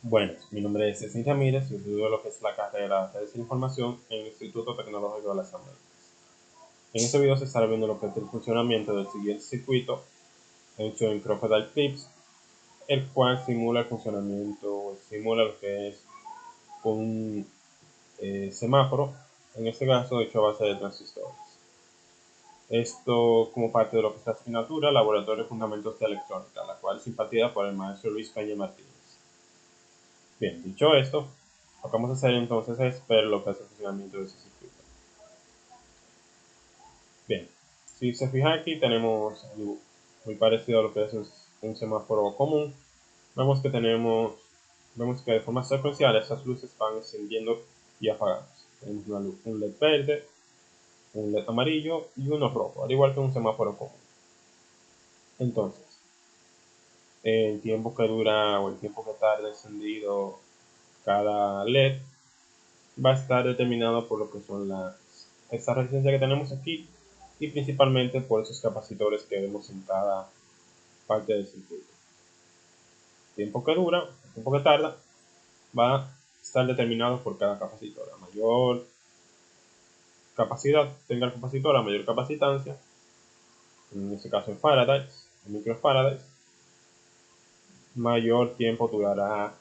Buenas, mi nombre es Cecil Ramírez y estudio lo que es la carrera de Redes de Información en el Instituto Tecnológico de las Américas. En este video se estará viendo lo que es el funcionamiento del siguiente circuito hecho en Crocodile Clips, el cual simula el funcionamiento o simula lo que es un semáforo, en este caso hecho a base de transistores. Esto como parte de lo que es la asignatura Laboratorio de Fundamentos de Electrónica, la cual es impartida por el maestro Luis Peña Martínez. Bien, dicho esto, lo que vamos a hacer entonces es ver lo que es el funcionamiento de ese circuito. Bien, si se fijan aquí tenemos algo muy parecido a lo que es un semáforo común. Vemos que de forma secuencial esas luces van encendiendo y apagando. Tenemos un LED verde, un LED amarillo y uno rojo, al igual que un semáforo común. Entonces, el tiempo que dura o el tiempo que tarda encendido cada LED va a estar determinado por lo que son esta resistencia que tenemos aquí y principalmente por esos capacitores que vemos en cada parte del circuito. El tiempo que dura, el tiempo que tarda, va a estar determinado por cada capacitor. A mayor capacidad tenga el capacitor, a mayor capacitancia, en este caso en Faraday, en microfarads, mayor tiempo durará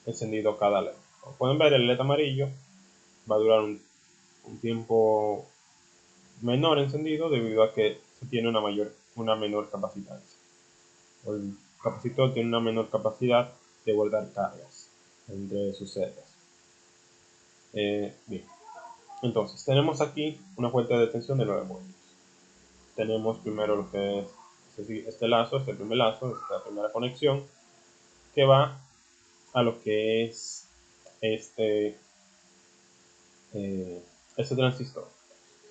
encendido cada LED. Como pueden ver, el LED amarillo va a durar un tiempo menor encendido debido a que se tiene una menor capacitancia. El capacitor tiene una menor capacidad de guardar cargas entre sus celdas. Bien, entonces tenemos aquí una fuente de tensión de 9 voltios. Tenemos primero lo que es este lazo, este primer lazo, esta primera conexión que va a lo que es este, este transistor.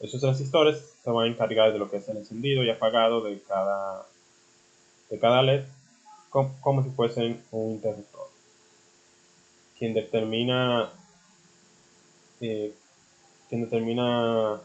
Esos transistores se van a encargar de lo que es el encendido y apagado de cada LED como si fuesen un interruptor. Quien determina, eh, quien determina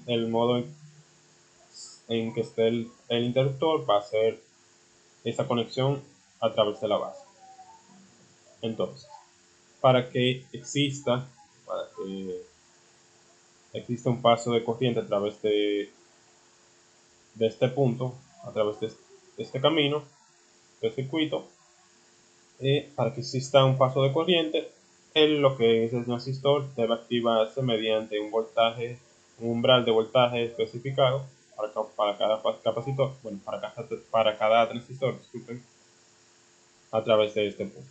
el modo en que esté el interruptor va a ser esa conexión a través de la base. Entonces, para que exista un paso de corriente a través de este punto, a través de este camino, del circuito, para que exista un paso de corriente, lo que es el transistor debe activarse mediante un umbral de voltaje especificado para cada capacitor, bueno, para cada transistor, disculpen, a través de este punto.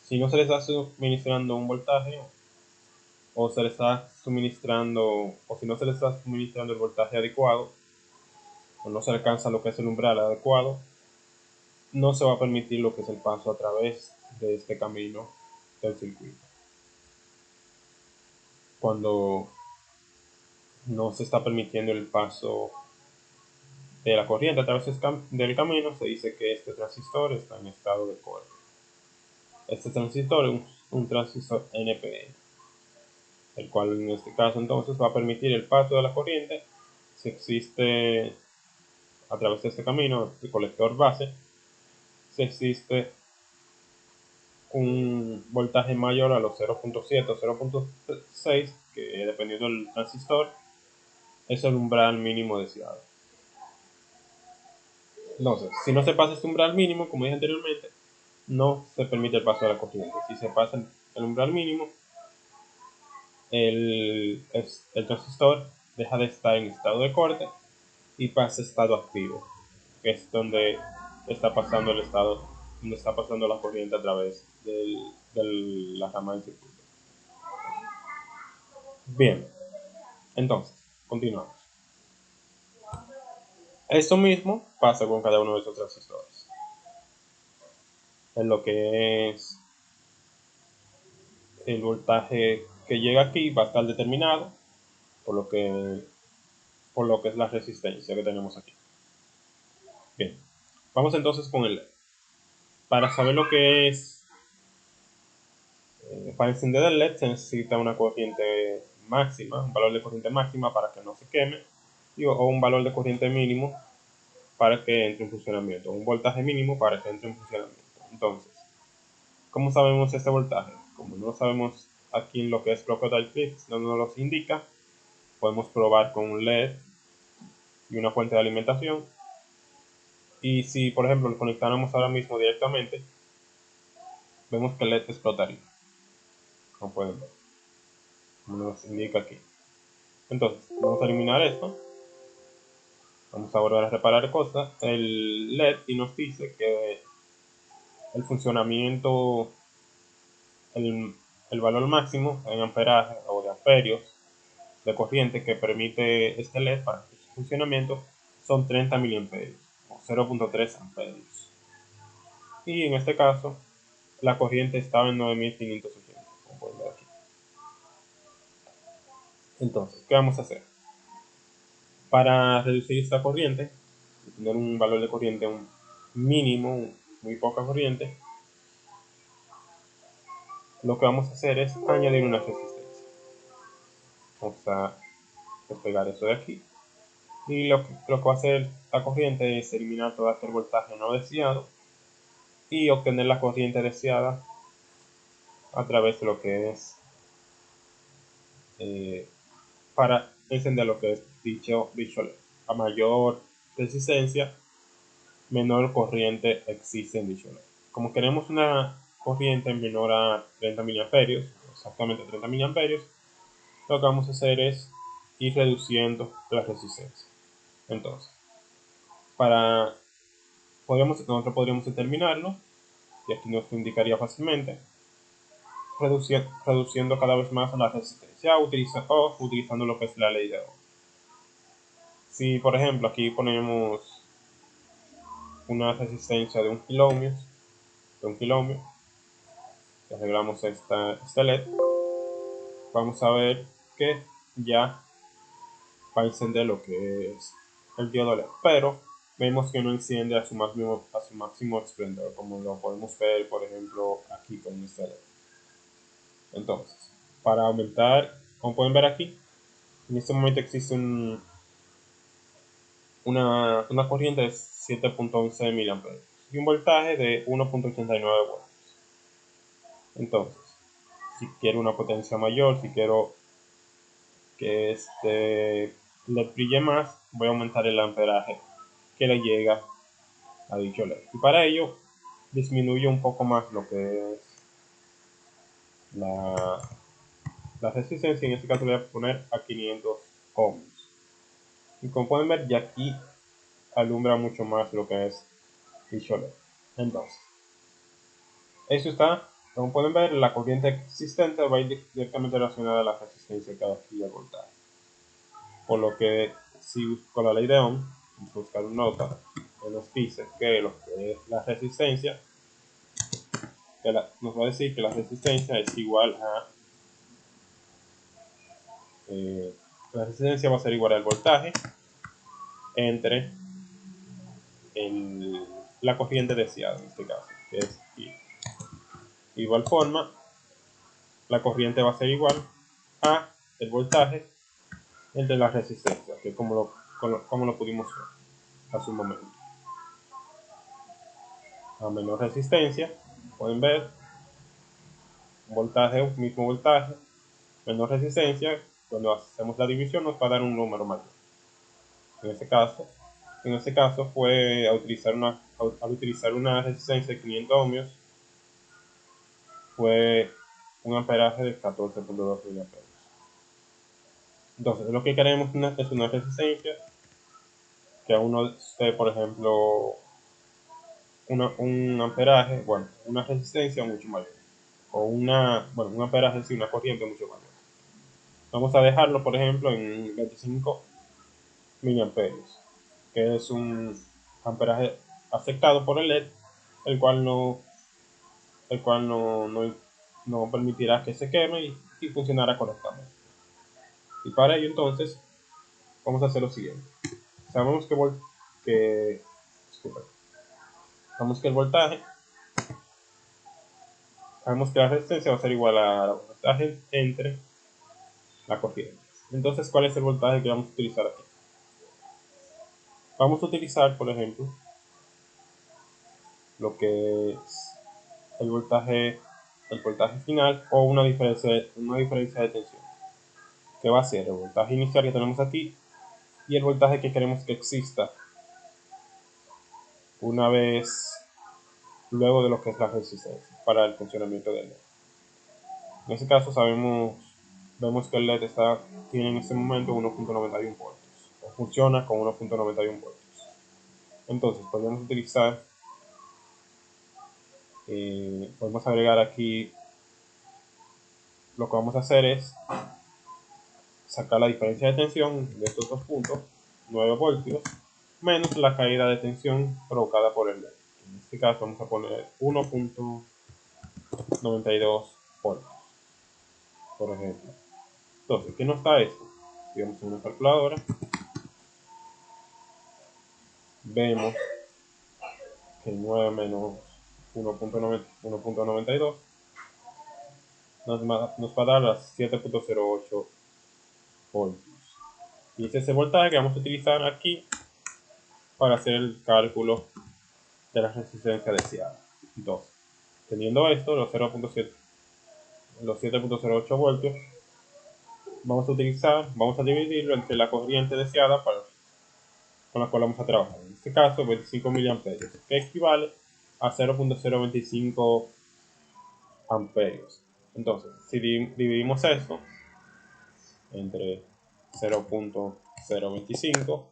Si no se le está suministrando un voltaje o se le está suministrando o si no se le está suministrando el voltaje adecuado o no se alcanza lo que es el umbral adecuado, no se va a permitir lo que es el paso a través de este camino del circuito. Cuando no se está permitiendo el paso de la corriente a través del camino, se dice que este transistor está en estado de corte. Este transistor es un transistor NPN, el cual en este caso entonces va a permitir el paso de la corriente si existe a través de este camino, el colector base, si existe un voltaje mayor a los 0.7 o 0.6, que dependiendo del transistor, es el umbral mínimo deseado. Entonces, si no se pasa este umbral mínimo, como dije anteriormente, no se permite el paso de la corriente. Si se pasa el umbral mínimo, el transistor deja de estar en estado de corte y pasa a estado activo, que es donde está pasando donde está pasando la corriente a través de la rama del circuito. Bien, entonces, continuamos. Esto mismo pasa con cada uno de esos transistores. En lo que es el voltaje que llega aquí va a estar determinado por por lo que es la resistencia que tenemos aquí. Bien, vamos entonces con el LED. Para saber lo que es, para encender el LED se necesita una corriente máxima, un valor de corriente máxima para que no se queme, o un valor de corriente mínimo para que entre en funcionamiento, un voltaje mínimo para que entre en funcionamiento. Entonces, ¿Cómo sabemos este voltaje? Como no lo sabemos aquí en lo que es Crocodile Clips, no nos los indica, podemos probar con un LED y una fuente de alimentación. Y si, por ejemplo, lo conectáramos ahora mismo directamente, vemos que el LED explotaría, como pueden ver, como nos indica aquí. Entonces, vamos a eliminar esto. Vamos a volver a reparar cosas. El LED y nos dice que el funcionamiento, el valor máximo en amperaje o de amperios de corriente que permite este LED para su funcionamiento son 30 miliamperios o 0.3 amperios. Y en este caso, la corriente estaba en 9580, como pueden ver aquí. Entonces, ¿qué vamos a hacer? Para reducir esta corriente, tener un valor de corriente un mínimo, muy poca corriente, lo que vamos a hacer es añadir una resistencia. Vamos a despegar eso de aquí. Y lo que va a hacer la corriente es eliminar todo aquel voltaje no deseado y obtener la corriente deseada a través de lo que es para encender lo que es dicho LED. A mayor resistencia, menor corriente existe en dicho LED. Como queremos una corriente menor a 30 miliamperios, exactamente 30 miliamperios, lo que vamos a hacer es ir reduciendo la resistencia. Entonces, nosotros podríamos determinarlo, y aquí nos lo indicaría fácilmente, reduciendo cada vez más la resistencia o utilizando lo que es la ley de Ohm. Si por ejemplo aquí ponemos una resistencia de 1 kilo ohms, y arreglamos este LED, vamos a ver que ya va a encender lo que es el diodo LED, pero vemos que no enciende a su máximo esplendor, como lo podemos ver por ejemplo aquí con este LED. Entonces, para aumentar, como pueden ver aquí, en este momento existe una corriente de 7.11 miliamperios y un voltaje de 1.89 voltios. Entonces, si quiero una potencia mayor, si quiero que le brille más, voy a aumentar el amperaje que le llega a dicho LED. Y para ello, disminuyo un poco más lo que es la, la resistencia. En este caso, le voy a poner a 500 ohms. Y como pueden ver, ya aquí alumbra mucho más lo que es dicho LED. Entonces, eso está, como pueden ver, la corriente existente va a ir directamente relacionada a la resistencia que hay aquí al voltaje. Por lo que, si con la ley de Ohm, vamos a buscar una nota que nos dice que lo que es la resistencia, nos va a decir que la resistencia es igual a, la resistencia va a ser igual al voltaje entre la corriente deseada, en este caso, que es I. De igual forma, la corriente va a ser igual a el voltaje entre las resistencias, que es como lo pudimos ver hace un momento. A menor resistencia, pueden ver, mismo voltaje, menor resistencia, cuando hacemos la división nos va a dar un número mayor. En este caso fue al utilizar una resistencia de 500 ohmios, fue un amperaje de 14.2 miliamperios. Entonces, lo que queremos es una resistencia que aún no esté, por ejemplo, un amperaje, bueno, una resistencia mucho mayor. O un amperaje, sí, una corriente mucho mayor. Vamos a dejarlo, por ejemplo, en 25 miliamperios, que es un amperaje aceptado por el LED, el cual no permitirá que se queme y funcionará correctamente. Y para ello, entonces, vamos a hacer lo siguiente. Sabemos que, disculpa, sabemos que el voltaje, sabemos que la resistencia va a ser igual al voltaje entre la corriente. Entonces, ¿cuál es el voltaje que vamos a utilizar aquí? Vamos a utilizar, por ejemplo, lo que es el voltaje el voltaje final o una diferencia de tensión, que va a ser el voltaje inicial que tenemos aquí y el voltaje que queremos que exista una vez luego de lo que es la resistencia para el funcionamiento del LED. En este caso vemos que el LED tiene en este momento 1.91 voltios, o funciona con 1.91 voltios. Entonces podemos agregar aquí, lo que vamos a hacer es sacar la diferencia de tensión de estos dos puntos, 9 voltios, menos la caída de tensión provocada por el LED. En este caso vamos a poner 1.92 voltios, por ejemplo. Entonces, ¿qué nos da esto? Si vamos a una calculadora, vemos que 9 menos 1.92 nos va a dar las 7.08 voltios. Y ese es ese voltaje que vamos a utilizar aquí para hacer el cálculo de la resistencia deseada. Entonces, teniendo esto, los 7.08 voltios, vamos a dividirlo entre la corriente deseada con la cual vamos a trabajar. En este caso, 25 miliamperios, que equivale a 0.025 amperios. Entonces, si dividimos esto entre 0.025,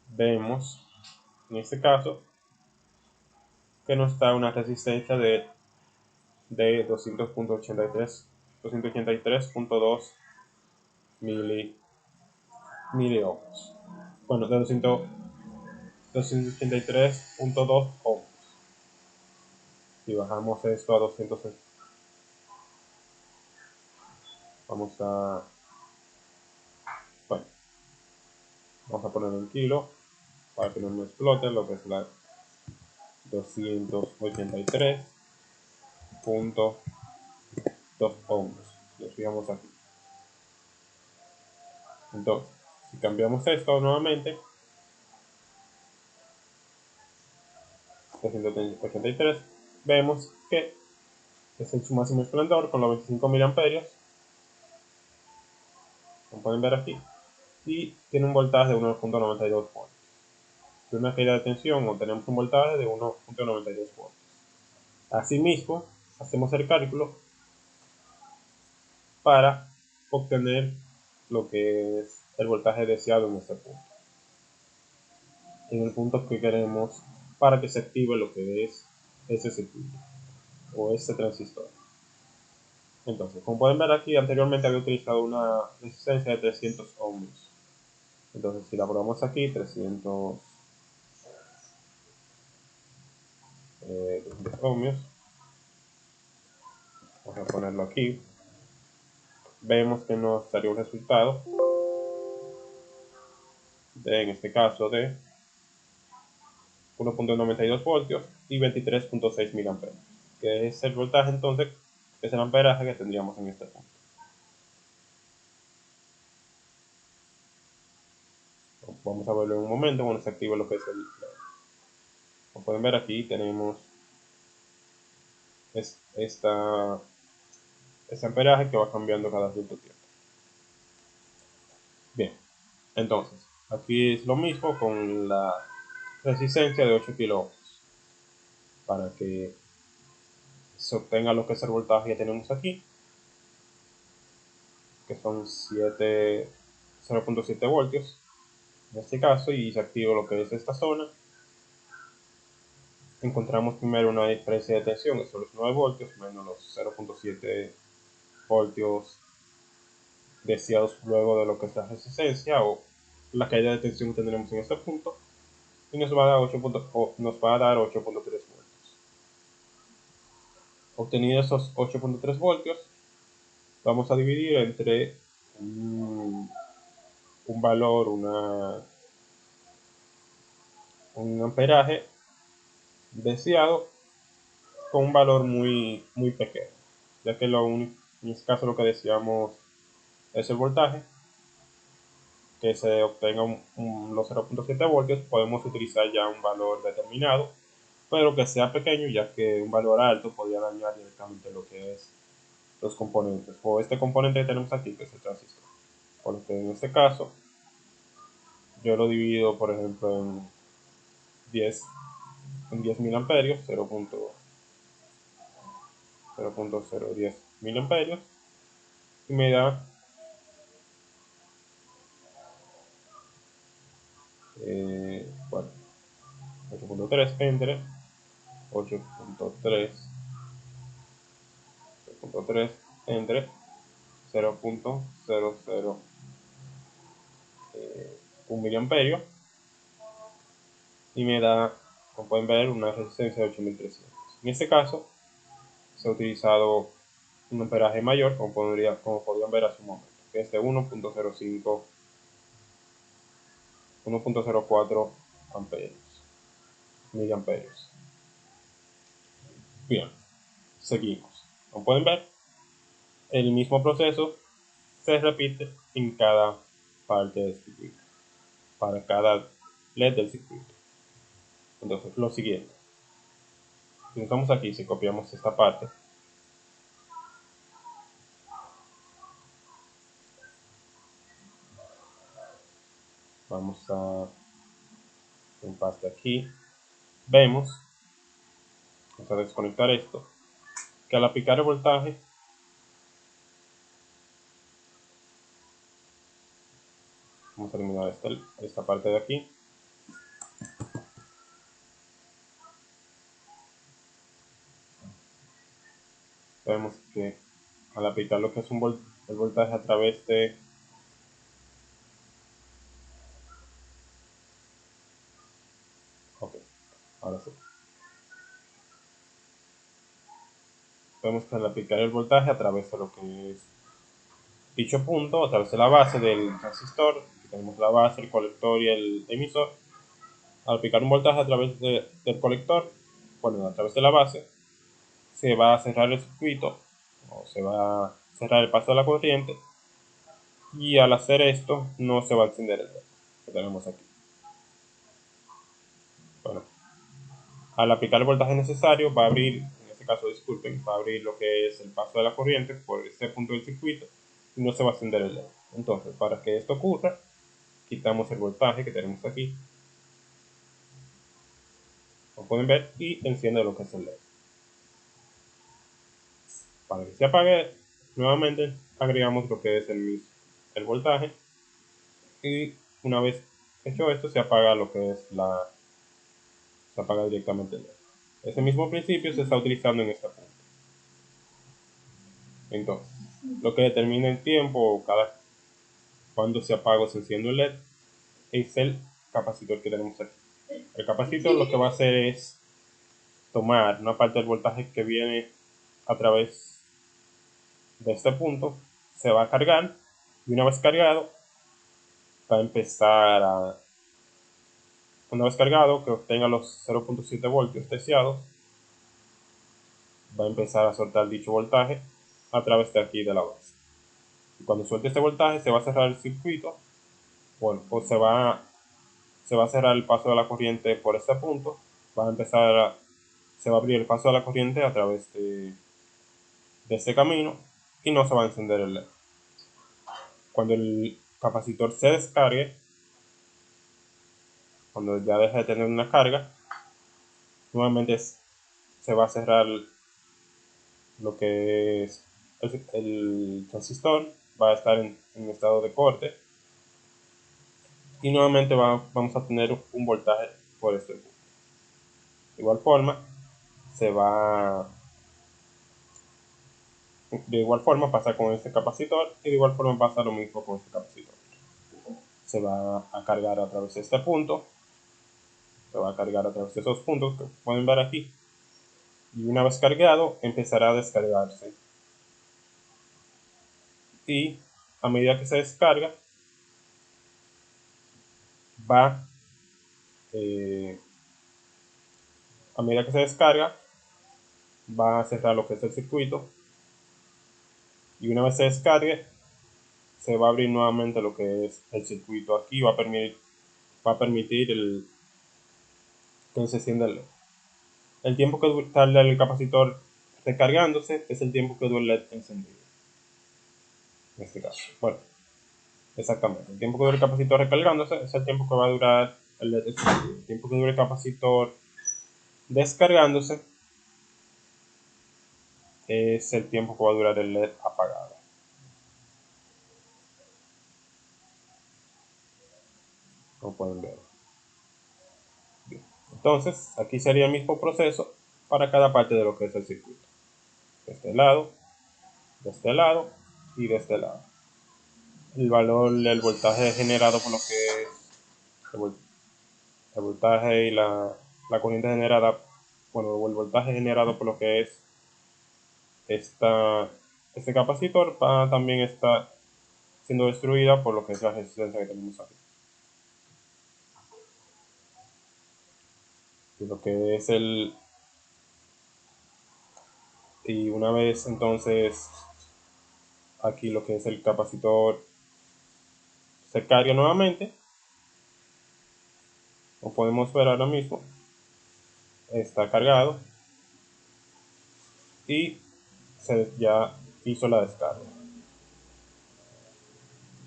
vemos en este caso que nos da una resistencia de 283.2 miliohms. Bueno, de 283.2 ohms. Si bajamos esto a 200, vamos a, bueno, vamos a ponerlo en kilo para que no me explote lo que es la 283.2 ohms. Lo fijamos aquí. Entonces, si cambiamos esto nuevamente, 283, vemos que es en su máximo esplendor con los 25 miliamperios, como pueden ver aquí, y tiene un voltaje de 1.92 voltios. De una caída de tensión obtenemos un voltaje de 1.92 voltios. Asimismo, hacemos el cálculo para obtener lo que es el voltaje deseado en este punto. En el punto que queremos para que se active lo que es ese circuito o este transistor. Entonces, como pueden ver aquí, anteriormente había utilizado una resistencia de 300 ohms. Entonces, si la probamos aquí, 300 ohmios, vamos a ponerlo aquí, vemos que nos daría un resultado en este caso de 1.92 voltios y 23.6 miliamperios, que es el voltaje entonces, es el amperaje que tendríamos en este punto. Vamos a verlo en un momento cuando se active lo que es el LED. Como pueden ver aquí tenemos este amperaje que va cambiando cada cierto tiempo. Bien, entonces aquí es lo mismo con la resistencia de 8 kilo ohms para que se obtenga lo que es el voltaje que tenemos aquí, que son 0.7 voltios en este caso, y se activa lo que es esta zona. Encontramos primero una diferencia de tensión, que son los 9 voltios menos los 0.7 voltios deseados luego de lo que es la resistencia o la caída de tensión que tendremos en este punto, y nos va a dar 8.3 voltios. Obtenidos esos 8.3 voltios, vamos a dividir entre un valor, un amperaje deseado con un valor muy pequeño, ya que en este caso lo que deseamos es el voltaje, que se obtenga los 0.7 voltios. Podemos utilizar ya un valor determinado pero que sea pequeño, ya que un valor alto podría dañar directamente lo que es los componentes, o este componente que tenemos aquí, que es el transistor. Por lo que en este caso, yo lo divido, por ejemplo, en 10, en 10 mil amperios, 0.010 mil amperios, y me da bueno, 8.3 entre 8.3 entre 0.001 miliamperio, y me da, como pueden ver, una resistencia de 8300. En este caso se ha utilizado un amperaje mayor, como podrían ver hace un momento, que es de 1.04 miliamperios. Bien, seguimos. Como pueden ver, el mismo proceso se repite en cada parte del circuito, para cada LED del circuito. Entonces, lo siguiente, si estamos aquí, si copiamos esta parte, vamos a en pasta aquí, vemos, vamos a desconectar esto, que al aplicar el voltaje, vamos a eliminar esta parte de aquí, vemos que al aplicar lo que es el voltaje a través de ok, ahora sí, vemos que al aplicar el voltaje a través de lo que es dicho punto, a través de la base del transistor, aquí tenemos la base, el colector y el emisor, al aplicar un voltaje a través del colector, bueno, a través de la base, se va a cerrar el circuito, o se va a cerrar el paso de la corriente, y al hacer esto no se va a encender el LED que tenemos aquí. Bueno, al aplicar el voltaje necesario va a abrir, en este caso disculpen, va a abrir lo que es el paso de la corriente por este punto del circuito y no se va a encender el LED. Entonces, para que esto ocurra, quitamos el voltaje que tenemos aquí, como pueden ver, y enciende lo que es el LED. Para que se apague, nuevamente agregamos lo que es el voltaje, y una vez hecho esto se apaga lo que es se apaga directamente el LED. Ese mismo principio se está utilizando en esta punto. Entonces, lo que determina el tiempo cuando se apaga o se enciende el LED es el capacitor que tenemos aquí. El capacitor lo que va a hacer es tomar una parte del voltaje que viene a través de este punto, se va a cargar, y una vez cargado va a empezar a, una vez cargado, que obtenga los 0.7 voltios deseados, va a empezar a soltar dicho voltaje a través de aquí de la base. Y cuando suelte este voltaje se va a cerrar el circuito, bueno, pues se va a cerrar el paso de la corriente por este punto, se va a abrir el paso de la corriente a través de este camino, y no se va a encender el LED. Cuando el capacitor se descargue, cuando ya deje de tener una carga, nuevamente se va a cerrar lo que es el transistor, va a estar en estado de corte, y nuevamente vamos a tener un voltaje por este punto. De igual forma, se va de igual forma pasa con este capacitor, y de igual forma pasa lo mismo con este capacitor. Se va a cargar a través de este punto, se va a cargar a través de esos puntos que pueden ver aquí, y una vez cargado empezará a descargarse, y a medida que se descarga va eh, a medida que se descarga va a cerrar lo que es el circuito, y una vez se descargue se va a abrir nuevamente lo que es el circuito aquí, va a permitir que se encienda el LED. el tiempo que tarda el capacitor recargándose es el tiempo que dura el LED encendido. En este caso, bueno, exactamente. El tiempo que dura el capacitor recargándose es el tiempo que va a durar el LED encendido. El tiempo que dura el capacitor descargándose es el tiempo que va a durar el LED apagado. Como pueden ver. Bien. Entonces, aquí sería el mismo proceso para cada parte de lo que es el circuito. De este lado, de este lado y de este lado. El valor del voltaje generado por lo que es el voltaje y la corriente generada, bueno, el voltaje generado por lo que es este capacitor también está siendo destruida por lo que es la resistencia que tenemos aquí. Y lo que es y una vez entonces aquí lo que es el capacitor se carga nuevamente, como podemos ver ahora mismo, está cargado y ya hizo la descarga.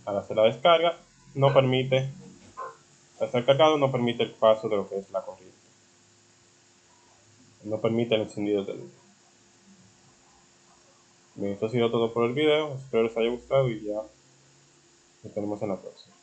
Al hacer la descarga, no permite, al estar cargado, no permite el paso de lo que es la corriente. No permite el encendido del luz. Bien, esto ha sido todo por el video. Espero les haya gustado y ya nos vemos en la próxima.